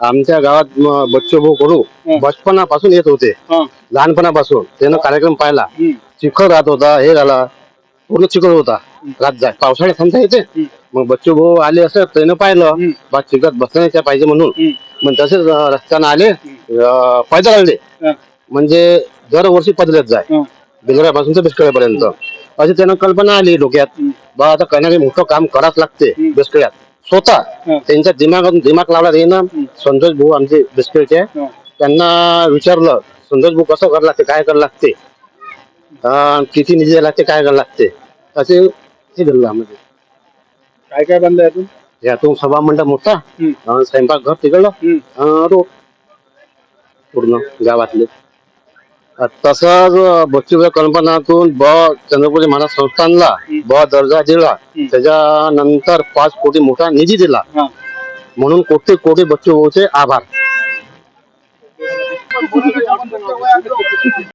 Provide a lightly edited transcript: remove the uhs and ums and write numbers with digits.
आमच्या गावात बच्चू भाऊ कडू बचपनापासून येत होते, लहानपणापासून त्यानं कार्यक्रम पाहिला. चिखल राहत होता, हे झाला पूर्ण चिखल होता, रात जाय पावसाळ्यात थांबता येते. मग बच्चू भाऊ आले असं त्यानं पाहिलं बा चिखलात बसण्याच्या पाहिजे म्हणून. मग तसेच रस्त्यानं आले, पैदल आले, म्हणजे दरवर्षी पदलत जाय बिलगऱ्यापासून तर बेसकळ्यापर्यंत. अशी त्यांना कल्पना आली डोक्यात, बा आता काही मोठं काम करावंच लागते बेसकळ्यात. स्वतः त्यांच्या दिमाग लावला त्यानं. संतोष भाऊ आमचे बेसकळचे, त्यांना विचारलं संतोष भाऊ कसं करावं लागते, काय करावं लागते, किती निधी लागते, काय करावं लागते. असे हे दिलं आम्हाला. काय काय बांधलं यातून? यातून सभा मंडप मोठा, स्वयंपाक घर तिकडलं, रोड पूर्ण गावातले. तसंच बच्चूभाई कल्पनातून चंद्रपूर महाराज संस्थानला दर्जा दिला. त्याच्यानंतर 5 कोटी मोठा निधी दिला, म्हणून कोटी कोटी बच्चू भाऊचे आभार.